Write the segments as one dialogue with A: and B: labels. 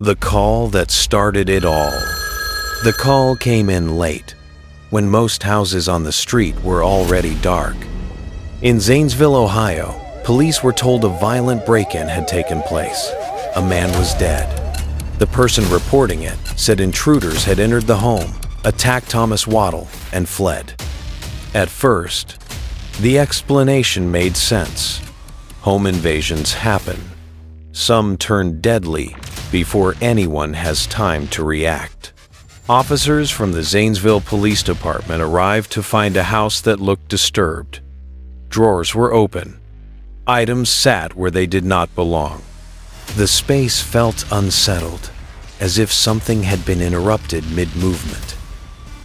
A: The call that started it all. The call came in late, when most houses on the street were already dark. In Zanesville, Ohio, police were told a violent break-in had taken place. A man was dead. The person reporting it said intruders had entered the home, attacked Thomas Waddle, and fled. At first, the explanation made sense. Home invasions happen. Some turn deadly before anyone has time to react. Officers from the Zanesville Police Department arrived to find a house that looked disturbed. Drawers were open. Items sat where they did not belong. The space felt unsettled, as if something had been interrupted mid-movement.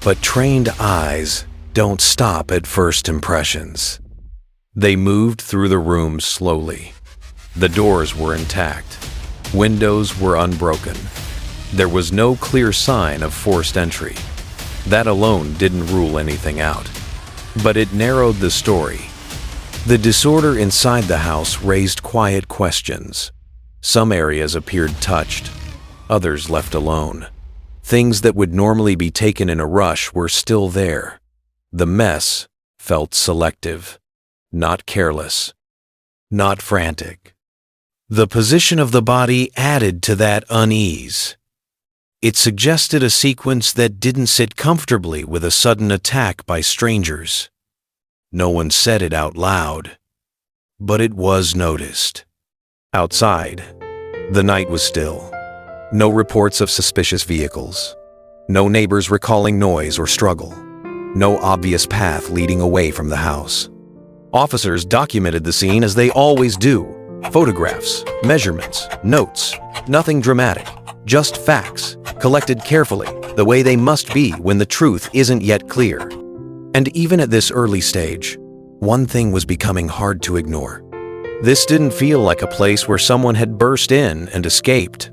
A: But trained eyes don't stop at first impressions. They moved through the room slowly. The doors were intact. Windows were unbroken. There was no clear sign of forced entry. That alone didn't rule anything out. But it narrowed the story. The disorder inside the house raised quiet questions. Some areas appeared touched, others left alone. Things that would normally be taken in a rush were still there. The mess felt selective, not careless, not frantic. The position of the body added to that unease. It suggested a sequence that didn't sit comfortably with a sudden attack by strangers. No one said it out loud, but it was noticed. Outside, the night was still. No reports of suspicious vehicles. No neighbors recalling noise or struggle. No obvious path leading away from the house. Officers documented the scene as they always do. Photographs, measurements, notes, nothing dramatic, just facts, collected carefully, the way they must be when the truth isn't yet clear. And even at this early stage, one thing was becoming hard to ignore. This didn't feel like a place where someone had burst in and escaped.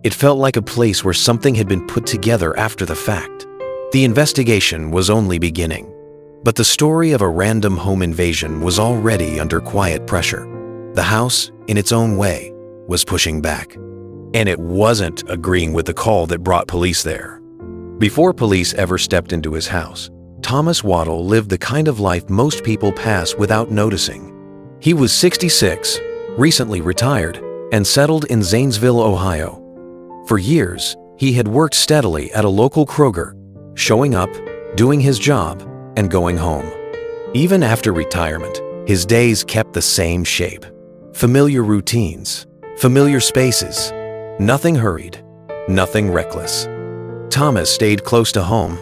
A: It felt like a place where something had been put together after the fact. The investigation was only beginning, but the story of a random home invasion was already under quiet pressure. The house, in its own way, was pushing back. And it wasn't agreeing with the call that brought police there. Before police ever stepped into his house, Thomas Waddle lived the kind of life most people pass without noticing. He was 66, recently retired, and settled in Zanesville, Ohio. For years, he had worked steadily at a local Kroger, showing up, doing his job, and going home. Even after retirement, his days kept the same shape. Familiar routines, familiar spaces, nothing hurried, nothing reckless. Thomas stayed close to home.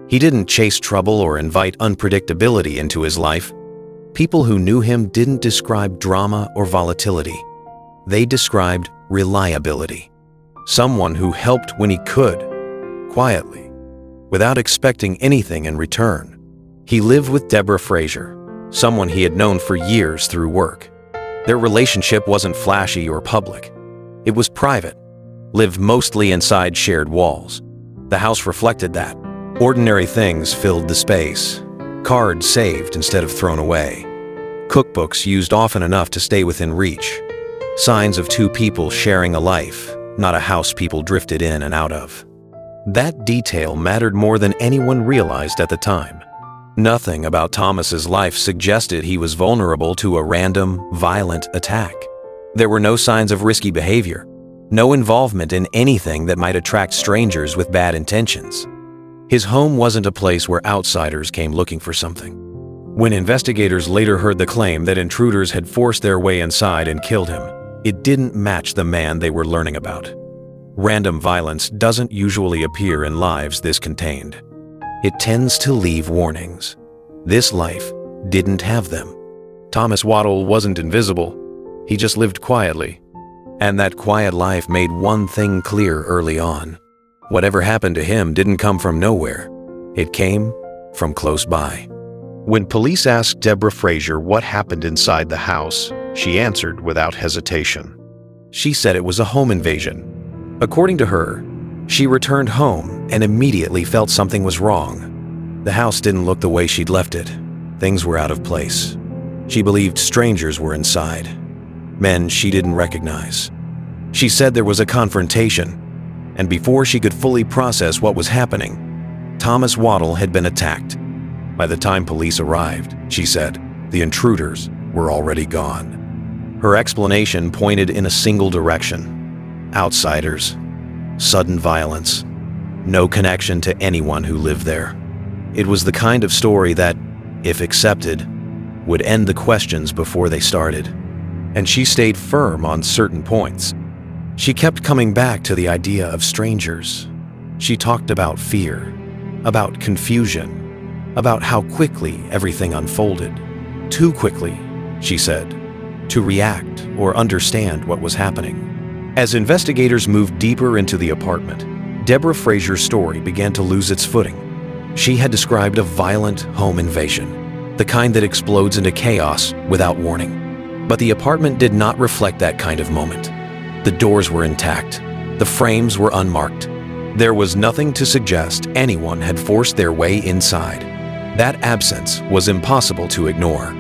A: He didn't chase trouble or invite unpredictability into his life. People who knew him didn't describe drama or volatility. They described reliability. Someone who helped when he could, quietly, without expecting anything in return. He lived with Deborah Frazier, someone he had known for years through work. Their relationship wasn't flashy or public. It was private, lived mostly inside shared walls. The house reflected that. Ordinary things filled the space. Cards saved instead of thrown away. Cookbooks used often enough to stay within reach. Signs of two people sharing a life, not a house people drifted in and out of. That detail mattered more than anyone realized at the time. Nothing about Thomas's life suggested he was vulnerable to a random, violent attack. There were no signs of risky behavior, no involvement in anything that might attract strangers with bad intentions. His home wasn't a place where outsiders came looking for something. When investigators later heard the claim that intruders had forced their way inside and killed him, it didn't match the man they were learning about. Random violence doesn't usually appear in lives this contained. It tends to leave warnings. This life didn't have them. Thomas Waddle wasn't invisible. He just lived quietly. And that quiet life made one thing clear early on. Whatever happened to him didn't come from nowhere. It came from close by. When police asked Deborah Frazier what happened inside the house, she answered without hesitation. She said it was a home invasion. According to her, she returned home and immediately felt something was wrong. The house didn't look the way she'd left it. Things were out of place. She believed strangers were inside, men she didn't recognize. She said there was a confrontation, and before she could fully process what was happening, Thomas Waddle had been attacked. By the time police arrived, she said, the intruders were already gone. Her explanation pointed in a single direction: outsiders, sudden violence, no connection to anyone who lived there. It was the kind of story that, if accepted, would end the questions before they started. And she stayed firm on certain points. She kept coming back to the idea of strangers. She talked about fear, about confusion, about how quickly everything unfolded. Too quickly, she said, to react or understand what was happening. As investigators moved deeper into the apartment, Deborah Frazier's story began to lose its footing. She had described a violent home invasion, the kind that explodes into chaos without warning. But the apartment did not reflect that kind of moment. The doors were intact. The frames were unmarked. There was nothing to suggest anyone had forced their way inside. That absence was impossible to ignore.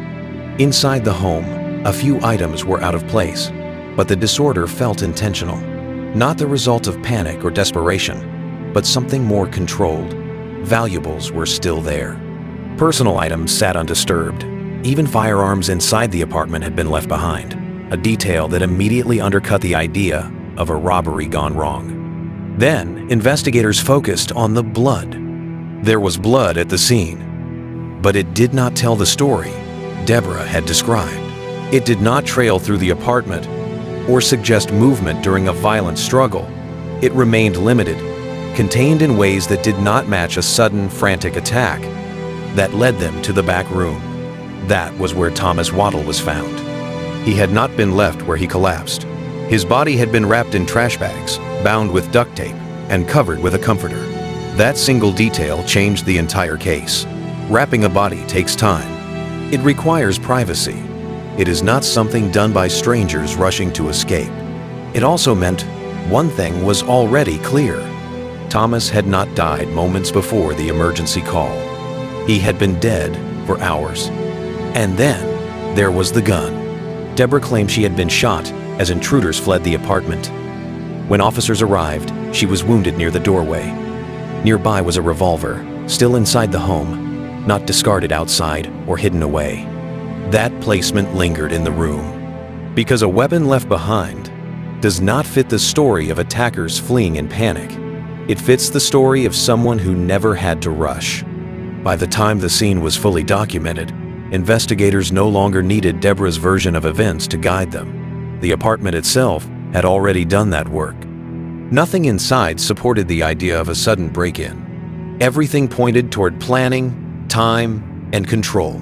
A: Inside the home, a few items were out of place, but the disorder felt intentional. Not the result of panic or desperation, but something more controlled. Valuables were still there. Personal items sat undisturbed. Even firearms inside the apartment had been left behind, a detail that immediately undercut the idea of a robbery gone wrong. Then, investigators focused on the blood. There was blood at the scene, but it did not tell the story Deborah had described. It did not trail through the apartment or suggest movement during a violent struggle. It remained limited, contained in ways that did not match a sudden, frantic attack that led them to the back room. That was where Thomas Waddle was found. He had not been left where he collapsed. His body had been wrapped in trash bags, bound with duct tape, and covered with a comforter. That single detail changed the entire case. Wrapping a body takes time. It requires privacy. It is not something done by strangers rushing to escape. It also meant one thing was already clear. Thomas had not died moments before the emergency call. He had been dead for hours. And then there was the gun. Deborah claimed she had been shot as intruders fled the apartment. When officers arrived, she was wounded near the doorway. Nearby was a revolver, still inside the home, not discarded outside or hidden away. That placement lingered in the room, because a weapon left behind does not fit the story of attackers fleeing in panic. It fits the story of someone who never had to rush. By the time the scene was fully documented, investigators no longer needed Deborah's version of events to guide them. The apartment itself had already done that work. Nothing inside supported the idea of a sudden break-in. Everything pointed toward planning, time, and control.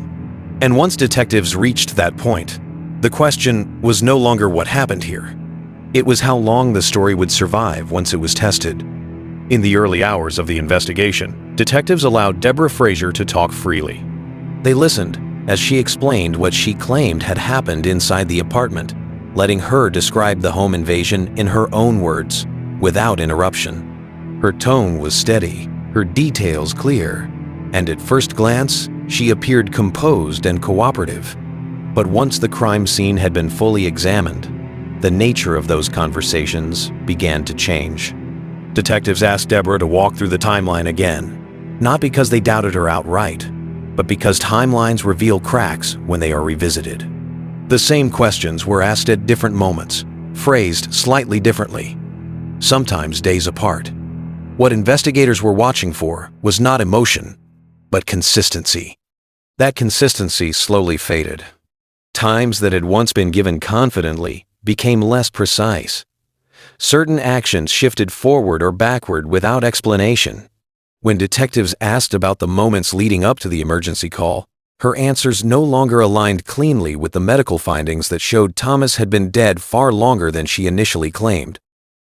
A: And once detectives reached that point, the question was no longer what happened here. It was how long the story would survive once it was tested. In the early hours of the investigation, detectives allowed Deborah Frazier to talk freely. They listened as she explained what she claimed had happened inside the apartment, letting her describe the home invasion in her own words, without interruption. Her tone was steady, her details clear, and at first glance, she appeared composed and cooperative. But once the crime scene had been fully examined, the nature of those conversations began to change. Detectives asked Deborah to walk through the timeline again, not because they doubted her outright, but because timelines reveal cracks when they are revisited. The same questions were asked at different moments, phrased slightly differently, sometimes days apart. What investigators were watching for was not emotion, but consistency. That consistency slowly faded. Times that had once been given confidently became less precise. Certain actions shifted forward or backward without explanation. When detectives asked about the moments leading up to the emergency call, her answers no longer aligned cleanly with the medical findings that showed Thomas had been dead far longer than she initially claimed.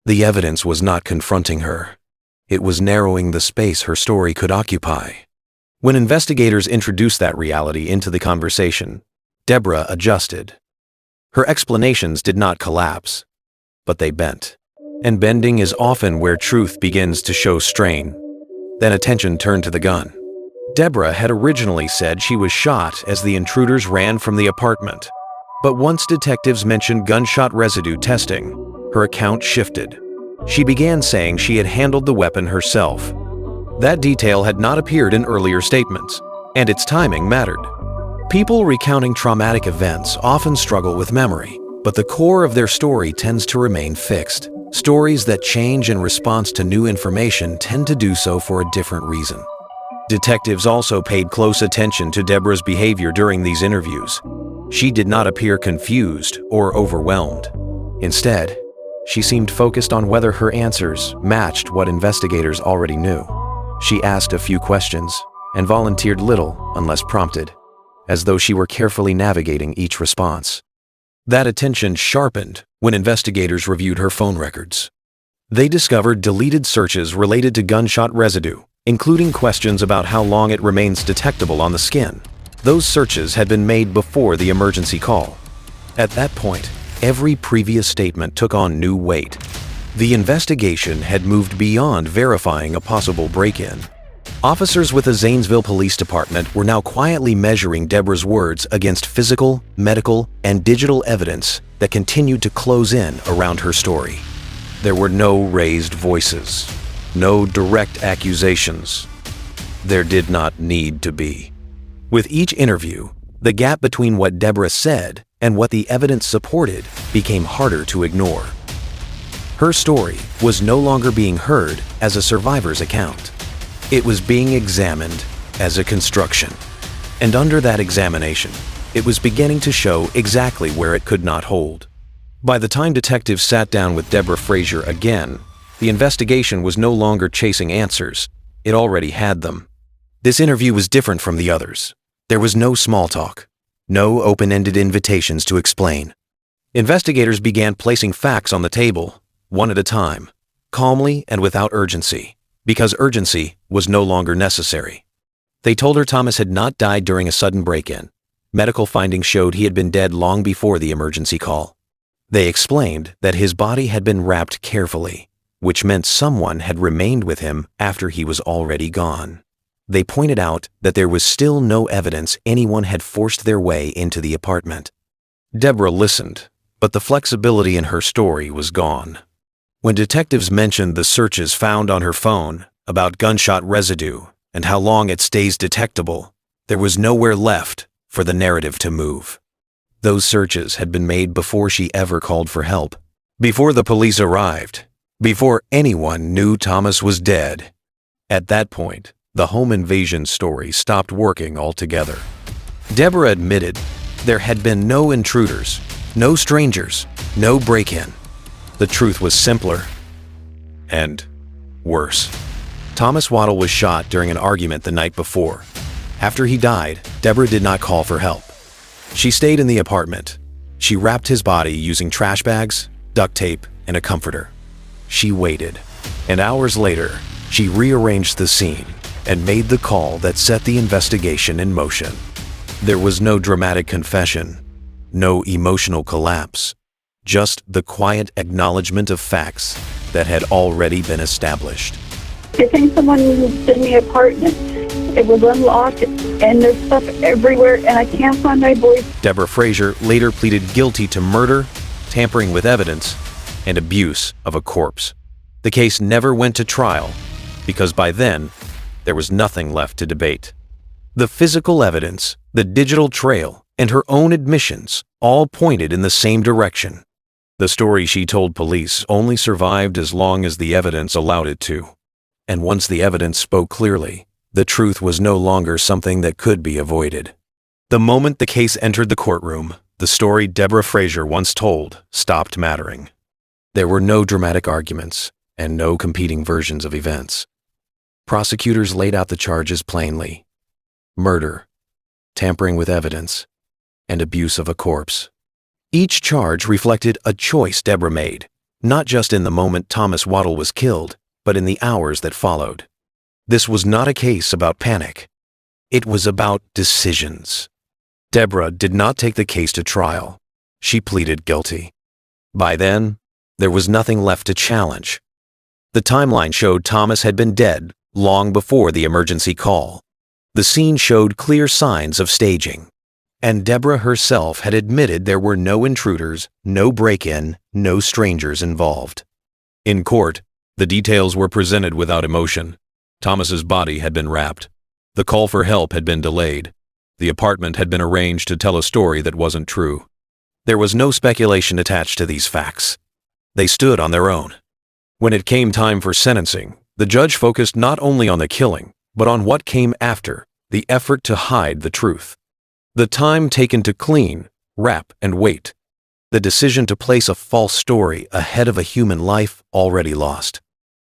A: The evidence was not confronting her. It was narrowing the space her story could occupy. When investigators introduced that reality into the conversation, Deborah adjusted. Her explanations did not collapse, but they bent. And bending is often where truth begins to show strain. Then attention turned to the gun. Deborah had originally said she was shot as the intruders ran from the apartment. But once detectives mentioned gunshot residue testing, her account shifted. She began saying she had handled the weapon herself. That detail had not appeared in earlier statements, and its timing mattered. People recounting traumatic events often struggle with memory, but the core of their story tends to remain fixed. Stories that change in response to new information tend to do so for a different reason. Detectives also paid close attention to Deborah's behavior during these interviews. She did not appear confused or overwhelmed. Instead, she seemed focused on whether her answers matched what investigators already knew. She asked a few questions and volunteered little unless prompted, as though she were carefully navigating each response. That attention sharpened when investigators reviewed her phone records. They discovered deleted searches related to gunshot residue, including questions about how long it remains detectable on the skin. Those searches had been made before the emergency call. At that point, every previous statement took on new weight. The investigation had moved beyond verifying a possible break-in. Officers with the Zanesville Police Department were now quietly measuring Deborah's words against physical, medical, and digital evidence that continued to close in around her story. There were no raised voices, no direct accusations. There did not need to be. With each interview, the gap between what Deborah said and what the evidence supported became harder to ignore. Her story was no longer being heard as a survivor's account. It was being examined as a construction. And under that examination, it was beginning to show exactly where it could not hold. By the time detectives sat down with Deborah Frazier again, the investigation was no longer chasing answers. It already had them. This interview was different from the others. There was no small talk, no open-ended invitations to explain. Investigators began placing facts on the table, one at a time, calmly and without urgency, because urgency was no longer necessary. They told her Thomas had not died during a sudden break-in. Medical findings showed he had been dead long before the emergency call. They explained that his body had been wrapped carefully, which meant someone had remained with him after he was already gone. They pointed out that there was still no evidence anyone had forced their way into the apartment. Deborah listened, but the flexibility in her story was gone. When detectives mentioned the searches found on her phone about gunshot residue and how long it stays detectable, there was nowhere left for the narrative to move. Those searches had been made before she ever called for help, before the police arrived, before anyone knew Thomas was dead. At that point, the home invasion story stopped working altogether. Deborah admitted there had been no intruders, no strangers, no break-in. The truth was simpler and worse. Thomas Waddle was shot during an argument the night before. After he died, Deborah did not call for help. She stayed in the apartment. She wrapped his body using trash bags, duct tape, and a comforter. She waited, and hours later, she rearranged the scene and made the call that set the investigation in motion. There was no dramatic confession, no emotional collapse, just the quiet acknowledgement of facts that had already been established.
B: I think someone moved in the apartment. It was unlocked, and there's stuff everywhere, and I can't find my boy.
A: Deborah Frazier later pleaded guilty to murder, tampering with evidence, and abuse of a corpse. The case never went to trial because by then, there was nothing left to debate. The physical evidence, the digital trail, and her own admissions all pointed in the same direction. The story she told police only survived as long as the evidence allowed it to. And once the evidence spoke clearly, the truth was no longer something that could be avoided. The moment the case entered the courtroom, the story Deborah Frazier once told stopped mattering. There were no dramatic arguments and no competing versions of events. Prosecutors laid out the charges plainly: murder, tampering with evidence, and abuse of a corpse. Each charge reflected a choice Deborah made, not just in the moment Thomas Waddle was killed, but in the hours that followed. This was not a case about panic. It was about decisions. Deborah did not take the case to trial. She pleaded guilty. By then, there was nothing left to challenge. The timeline showed Thomas had been dead long before the emergency call. The scene showed clear signs of staging. And Deborah herself had admitted there were no intruders, no break-in, no strangers involved. In court, the details were presented without emotion. Thomas's body had been wrapped. The call for help had been delayed. The apartment had been arranged to tell a story that wasn't true. There was no speculation attached to these facts. They stood on their own. When it came time for sentencing, the judge focused not only on the killing, but on what came after, the effort to hide the truth. The time taken to clean, wrap, and wait. The decision to place a false story ahead of a human life already lost.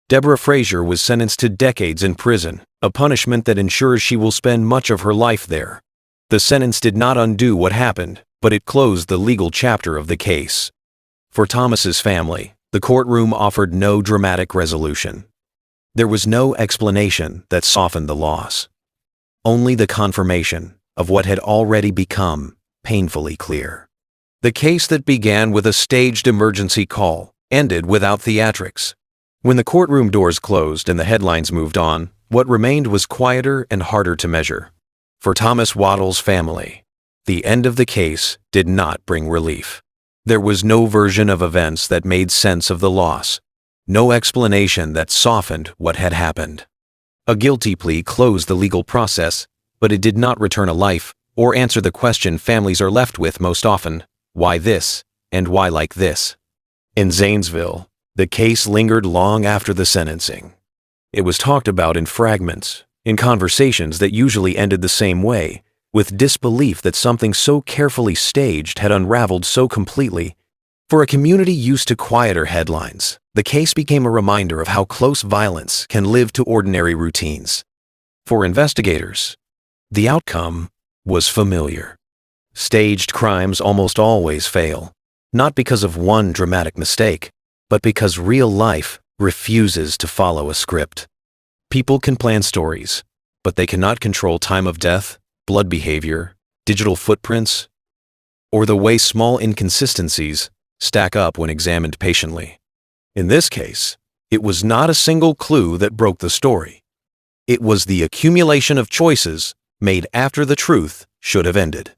A: Deborah Frazier was sentenced to decades in prison, a punishment that ensures she will spend much of her life there. The sentence did not undo what happened, but it closed the legal chapter of the case. For Thomas's family, the courtroom offered no dramatic resolution. There was no explanation that softened the loss. Only the confirmation of what had already become painfully clear. The case that began with a staged emergency call ended without theatrics. When the courtroom doors closed and the headlines moved on, what remained was quieter and harder to measure. For Thomas Waddle's family, the end of the case did not bring relief. There was no version of events that made sense of the loss, no explanation that softened what had happened. A guilty plea closed the legal process, but it did not return a life or answer the question families are left with most often: why this, and why like this? In Zanesville, the case lingered long after the sentencing. It was talked about in fragments, in conversations that usually ended the same way, with disbelief that something so carefully staged had unraveled so completely. For a community used to quieter headlines, the case became a reminder of how close violence can live to ordinary routines. For investigators, the outcome was familiar. Staged crimes almost always fail, not because of one dramatic mistake, but because real life refuses to follow a script. People can plan stories, but they cannot control time of death, blood behavior, digital footprints, or the way small inconsistencies stack up when examined patiently. In this case, it was not a single clue that broke the story. It was the accumulation of choices made after the truth should have ended.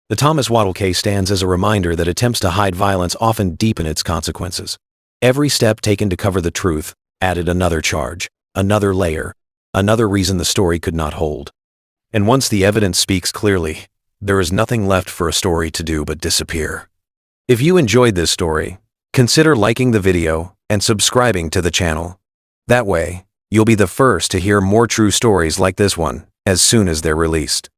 A: The Thomas Waddle case stands as a reminder that attempts to hide violence often deepen its consequences. Every step taken to cover the truth added another charge, another layer, another reason the story could not hold. And once the evidence speaks clearly, there is nothing left for a story to do but disappear. If you enjoyed this story, consider liking the video and subscribing to the channel. That way, you'll be the first to hear more true stories like this one as soon as they're released.